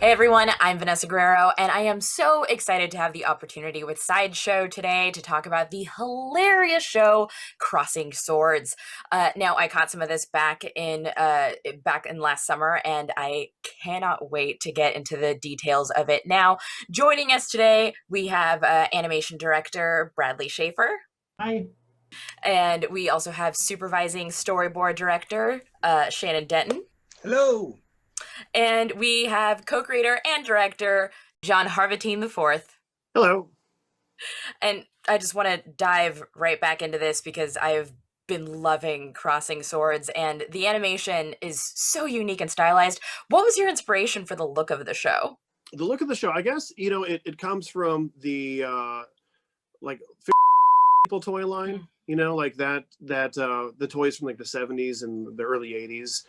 Hey everyone, I'm Vanessa Guerrero, and I am so excited to have the opportunity with Sideshow today to talk about the hilarious show Crossing Swords. Now, I caught some of this back in last summer, and I cannot wait to get into the details of it. Now, joining us today, we have animation director Bradley Schaefer, Hi. and we also have supervising storyboard director Shannon Denton. Hello. And we have co-creator and director John Harvatine IV. Hello. And I just want to dive right back into this because I've been loving Crossing Swords, and the animation is so unique and stylized. What was your inspiration for the look of the show? The look of the show, I guess, it comes from the like people toy line, like that the toys from like the 70s and the early 80s.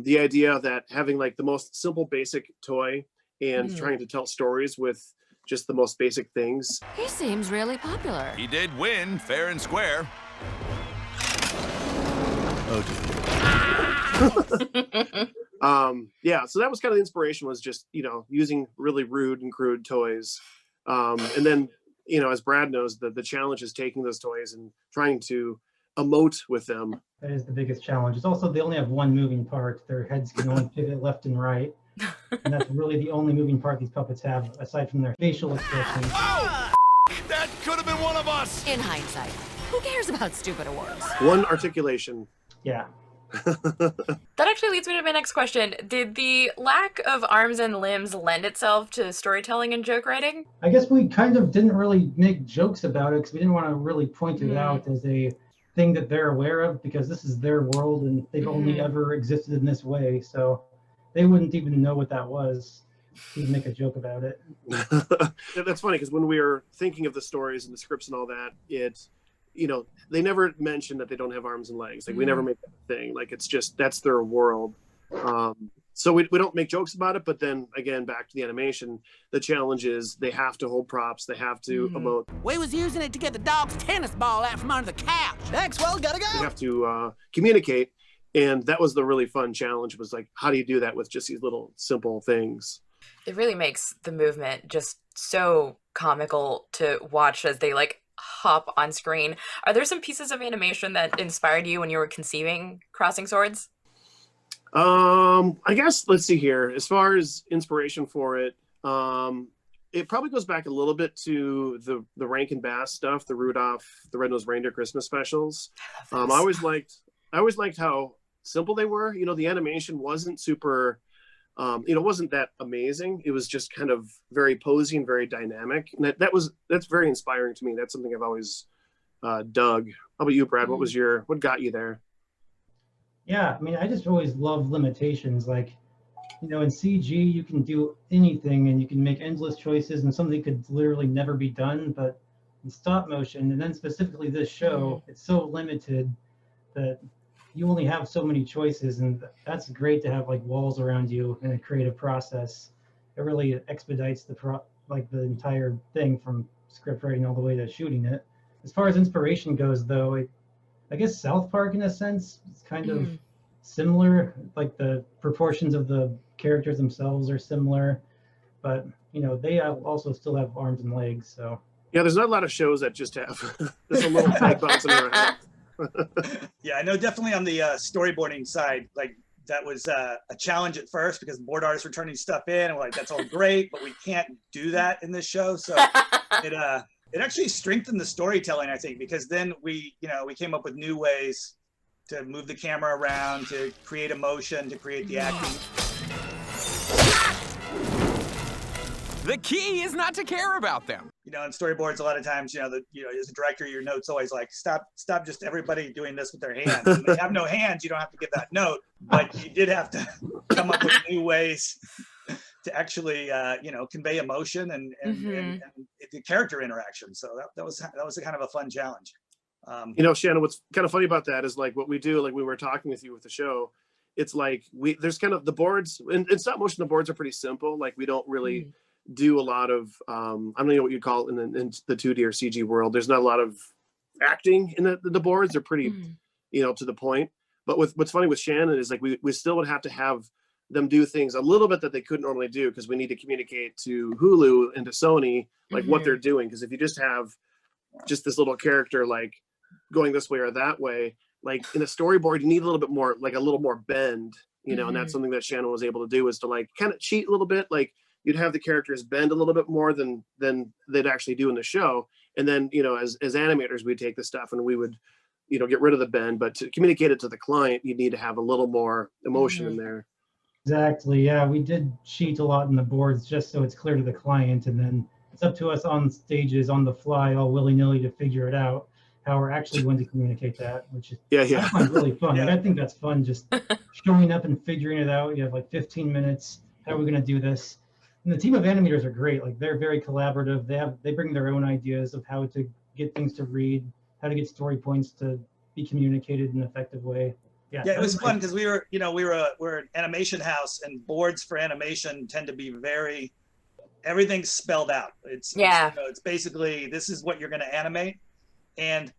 The idea that having like the most simple basic toy and trying to tell stories with just the most basic things. He seems really popular. He did win fair and square. Yeah, so that was kind of the inspiration, was just using really rude and crude toys, and then as Brad knows, the challenge is taking those toys and trying to emote with them. That is the biggest challenge. It's also they only have one moving part. Their heads can only pivot left and right. And that's really the only moving part these puppets have, aside from their facial expressions. Oh! That could have been one of us! In hindsight, who cares about stupid awards? One articulation. Yeah. That actually leads me to my next question. Did the lack of arms and limbs lend itself to storytelling and joke writing? I guess we kind of didn't really make jokes about it because we didn't want to really point it out as a thing that they're aware of, because this is their world and they've only ever existed in this way. So they wouldn't even know what that was. We'd make a joke about it. That's funny, because when we were thinking of the stories and the scripts and all that, they never mention that they don't have arms and legs. Like we never make that a thing. Like it's just, that's their world. So we don't make jokes about it, but then again, back to the animation, the challenge is they have to hold props, they have to emote. We was using it to get the dog's tennis ball out from under the couch. Thanks, well, gotta go. They have to communicate, and that was the really fun challenge, was like, how do you do that with just these little simple things? It really makes the movement just so comical to watch as they like hop on screen. Are there some pieces of animation that inspired you when you were conceiving Crossing Swords? I guess, let's see here. As far as inspiration for it, it probably goes back a little bit to the Rankin Bass stuff, the Rudolph the Red-Nosed Reindeer Christmas specials. I always liked how simple they were. The animation wasn't super, wasn't that amazing. It was just kind of very posy and very dynamic. And that's very inspiring to me. That's something I've always dug. How about you, Brad? What got you there? Yeah, I mean, I just always love limitations. Like, in CG, you can do anything and you can make endless choices, and something could literally never be done. But in stop motion, and then specifically this show, it's so limited that you only have so many choices, and that's great to have like walls around you in a creative process. It really expedites the entire thing, from script writing all the way to shooting it. As far as inspiration goes, though, I guess South Park, in a sense, is kind of similar. Like the proportions of the characters themselves are similar, but they also still have arms and legs. So yeah, there's not a lot of shows that just have this little tag bouncing around. Yeah, I know definitely on the storyboarding side, like that was a challenge at first, because board artists were turning stuff in and we're like, that's all great, but we can't do that in this show. So it actually strengthened the storytelling, I think, because then we came up with new ways to move the camera around, to create emotion, to create the acting. The key is not to care about them. In storyboards, a lot of times, as a director, your note's always like, stop just everybody doing this with their hands. When they have no hands, you don't have to give that note, but you did have to come up with new ways to actually, convey emotion and the character interaction. So that was a kind of a fun challenge. Shannon, what's kind of funny about that is like what we do, like we were talking with you with the show, it's like there's kind of the boards, and in stop motion, the boards are pretty simple. Like we don't really do a lot of, I don't know what you'd call it in the 2D or CG world. There's not a lot of acting in the boards. They're pretty, to the point. But what's funny with Shannon is like we still would have to have them do things a little bit that they couldn't normally do, because we need to communicate to Hulu and to Sony like what they're doing. Because if you just have just this little character like going this way or that way, like in a storyboard, you need a little bit more, like a little more bend, you know. And that's something that Shannon was able to do, is to like kind of cheat a little bit. Like you'd have the characters bend a little bit more than they'd actually do in the show. And then, you know, as animators, we'd take the stuff and we would, you know, get rid of the bend, but to communicate it to the client, you need to have a little more emotion in there. Exactly. Yeah, we did cheat a lot in the boards just so it's clear to the client, and then it's up to us on stages on the fly, all willy-nilly, to figure it out how we're actually going to communicate that, which is I find really fun. Like, I think that's fun, just showing up and figuring it out. You have like 15 minutes. How are we going to do this? And the team of animators are great. Like, they're very collaborative. They bring their own ideas of how to get things to read, how to get story points to be communicated in an effective way. Yeah, it was fun because we're an animation house, and boards for animation tend to be everything's spelled out. It's basically, this is what you're going to animate. And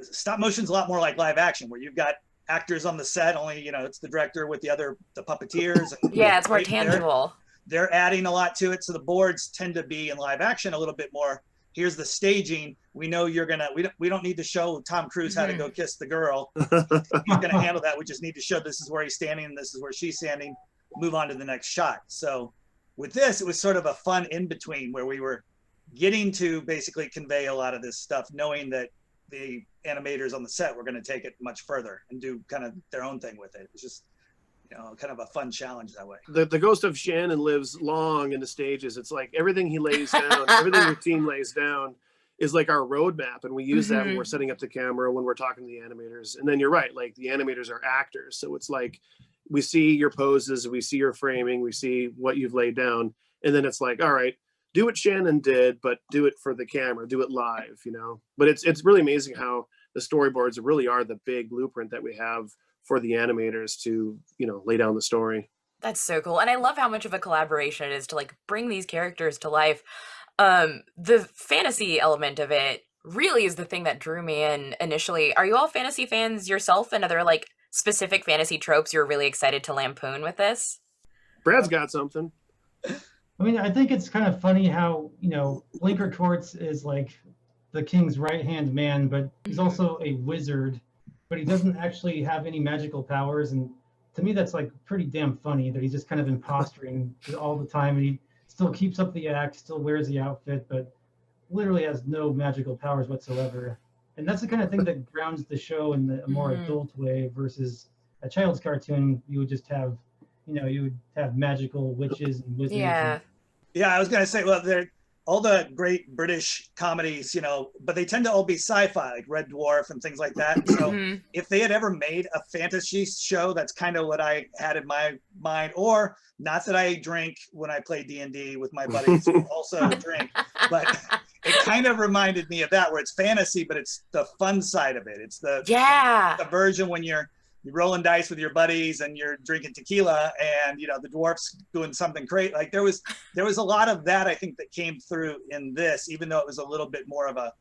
stop motion's a lot more like live action, where you've got actors on the set, only, you know, it's the director with the puppeteers. And, it's more tangible. They're adding a lot to it. So the boards tend to be in live action a little bit more. Here's the staging. We know you're gonna. We don't need to show Tom Cruise how to go kiss the girl. He's gonna handle that. We just need to show this is where he's standing, and this is where she's standing. Move on to the next shot. So with this, it was sort of a fun in between, where we were getting to basically convey a lot of this stuff, knowing that the animators on the set were going to take it much further and do kind of their own thing with it. It's just, you know, kind of a fun challenge that way. The ghost of Shannon lives long in the stages. It's like everything he lays down, everything your team lays down is like our roadmap. And we use that when we're setting up the camera, when we're talking to the animators. And then you're right, like the animators are actors. So it's like, we see your poses, we see your framing, we see what you've laid down. And then it's like, all right, do what Shannon did, but do it for the camera, do it live, you know. But it's really amazing how the storyboards really are the big blueprint that we have for the animators to, you know, lay down the story. That's so cool. And I love how much of a collaboration it is to like bring these characters to life. The fantasy element of it really is the thing that drew me in initially. Are you all fantasy fans yourself, and are there like specific fantasy tropes you're really excited to lampoon with this? Brad's got something. I mean, I think it's kind of funny how, you know, Blinker Torts is like the king's right-hand man, but he's also a wizard, but he doesn't actually have any magical powers. And to me, that's like pretty damn funny that he's just kind of imposturing all the time. And he still keeps up the act, still wears the outfit, but literally has no magical powers whatsoever. And that's the kind of thing that grounds the show in a more adult way versus a child's cartoon. You would just have, you know, you would have magical witches and wizards. Yeah, I was going to say, well, they're all the great British comedies, you know, but they tend to all be sci-fi, like Red Dwarf and things like that. So if they had ever made a fantasy show, that's kind of what I had in my mind. Or, not that I drink when I play D&D with my buddies who also drink, but it kind of reminded me of that, where it's fantasy, but it's the fun side of it. It's the version when you're rolling dice with your buddies and you're drinking tequila, and, you know, the dwarf's doing something great. Like there was a lot of that, I think, that came through in this, even though it was a little bit more of a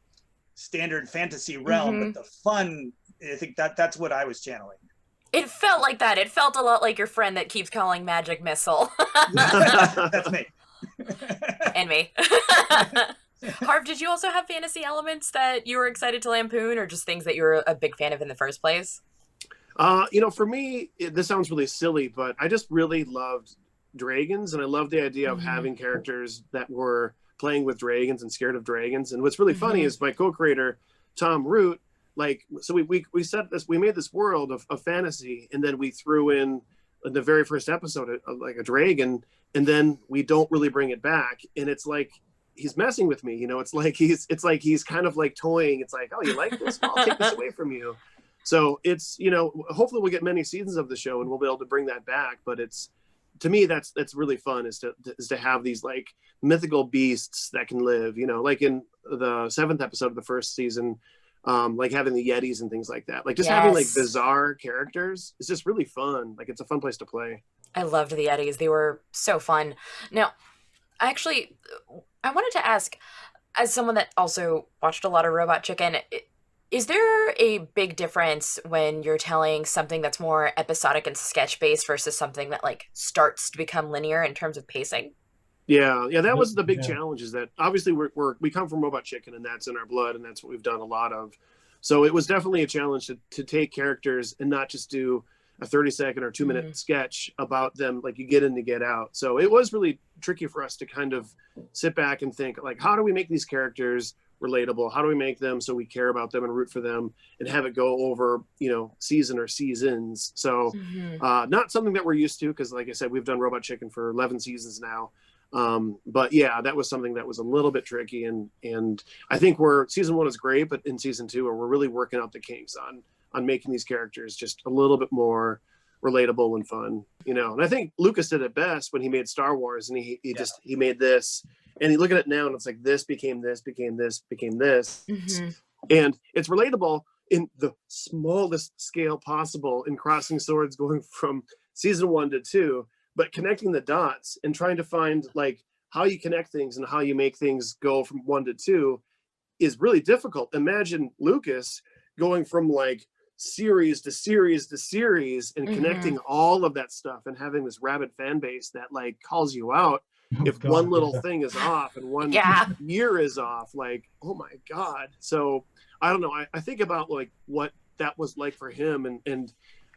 standard fantasy realm, but the fun, I think that's what I was channeling. It felt like that. It felt a lot like your friend that keeps calling Magic Missile. That's me. And me. Harv, did you also have fantasy elements that you were excited to lampoon, or just things that you were a big fan of in the first place? You know, for me, this sounds really silly, but I just really loved dragons, and I love the idea of having characters that were playing with dragons and scared of dragons. And what's really funny is my co-creator, Tom Root, like, so we set this, we made this world of fantasy, and then we threw in the very first episode like a dragon, and then we don't really bring it back. And it's like, he's messing with me, you know. It's like he's kind of like toying. It's like, oh, you like this? Well, I'll take this away from you. So it's, you know, hopefully we'll get many seasons of the show and we'll be able to bring that back. But it's, to me, that's really fun, is to have these like mythical beasts that can live, you know, like in the 7th episode of the first season, like having the Yetis and things like that. Like just having like bizarre characters is just really fun. Like it's a fun place to play. I loved the Yetis. They were so fun. Now, I wanted to ask, as someone that also watched a lot of Robot Chicken, Is there a big difference when you're telling something that's more episodic and sketch based versus something that like starts to become linear in terms of pacing? Yeah, that was the big Yeah. challenge. Is that obviously we come from Robot Chicken, and that's in our blood, and that's what we've done a lot of. So it was definitely a challenge to take characters and not just do a 30-second or 2-minute sketch about them, like you get in to get out. So it was really tricky for us to kind of sit back and think, like, how do we make these characters relatable? How do we make them so we care about them and root for them, and have it go over, season or seasons? So not something that we're used to, because like I said, we've done Robot Chicken for 11 seasons now. But yeah, that was something that was a little bit tricky, and I think season 1 is great, but in season 2 we're really working out the kinks on making these characters just a little bit more relatable and fun, and I think Lucas did it best when he made Star Wars, and he made this, and you look at it now and it's like this became this became this became this, and it's relatable in the smallest scale possible in Crossing Swords, going from season 1 to 2, but connecting the dots and trying to find like how you connect things and how you make things go from 1 to 2 is really difficult. Imagine Lucas going from like series to series to series and connecting all of that stuff and having this rabid fan base that like calls you out if God, one little yeah. thing is off and one year is off. Like, oh my God. So I don't know. I think about like what that was like for him, and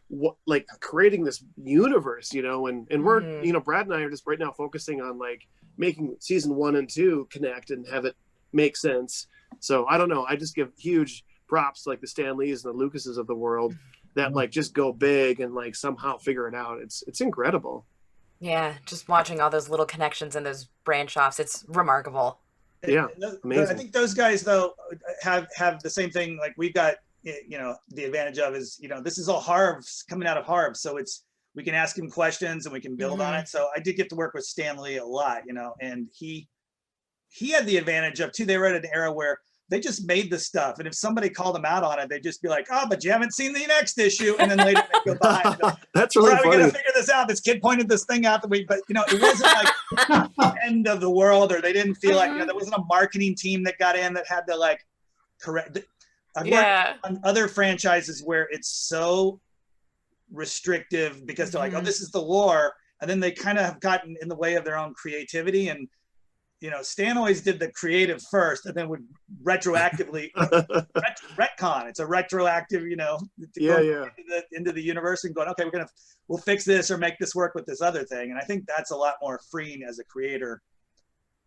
what, like, creating this universe, and we're, Brad and I are just right now focusing on like making season 1 and 2 connect and have it make sense. So I don't know. I just give huge props to like the Stan Lees and the Lucases of the world that like just go big and like somehow figure it out. It's incredible. Yeah, just watching all those little connections and those branch offs, it's remarkable. Yeah, amazing. I think those guys though have the same thing. Like we've got, the advantage of is, this is all Harv's coming out of Harv, so we can ask him questions and we can build on it. So I did get to work with Stan Lee a lot, and he had the advantage of too. They were at an era where they just made the stuff, and if somebody called them out on it, they'd just be like, "Oh, but you haven't seen the next issue," and then later they go behind. That's really funny. We got to funny. figure this out. This kid pointed this thing out that but it wasn't like the end of the world, or they didn't feel like there wasn't a marketing team that got in that had to like correct. I've worked on other franchises where it's so restrictive because they're like, "Oh, this is the lore," and then they kind of have gotten in the way of their own creativity. And Stan always did the creative first, and then would retroactively retcon. It's a retroactive, into the universe and going, okay, we'll fix this or make this work with this other thing. And I think that's a lot more freeing as a creator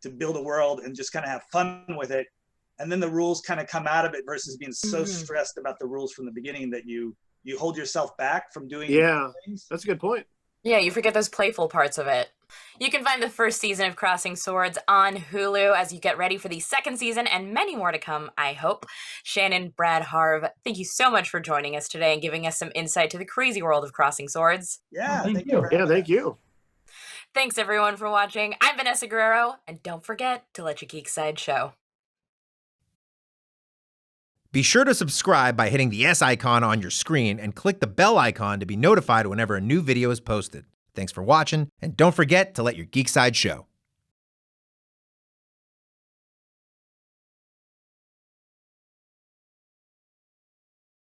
to build a world and just kind of have fun with it. And then the rules kind of come out of it versus being so stressed about the rules from the beginning that you hold yourself back from doing things. That's a good point. Yeah, you forget those playful parts of it. You can find the first season of Crossing Swords on Hulu as you get ready for the second season and many more to come, I hope. Shannon, Brad, Harv, thank you so much for joining us today and giving us some insight to the crazy world of Crossing Swords. Yeah, Thank you. Yeah, thank you. Thanks everyone for watching. I'm Vanessa Guerrero, and don't forget to let your geek side show. Be sure to subscribe by hitting the S icon on your screen and click the bell icon to be notified whenever a new video is posted. Thanks for watching, and don't forget to let your geek side show.